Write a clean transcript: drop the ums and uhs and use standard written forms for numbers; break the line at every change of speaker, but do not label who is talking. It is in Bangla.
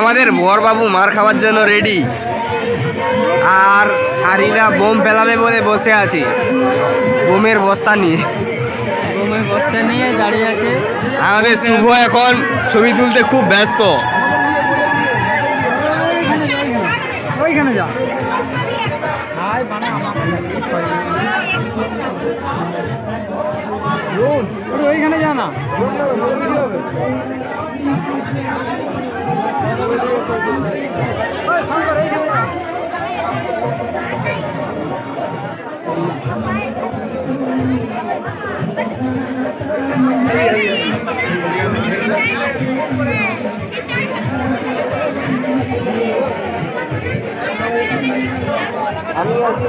আমাদের বরবাবু মার খাওয়ার জন্য রেডি, আর সারিনা বোম ফেলাবে বলে বসে আছি বোমের বস্তা নিয়ে।
বোমের বস্তা নিয়ে দাঁড়িয়ে আছে।
আমাদের শুভ এখন ছবি তুলতে খুব ব্যস্ত।
ওইখানে যা, ওইখানে যা না।
আমি আসি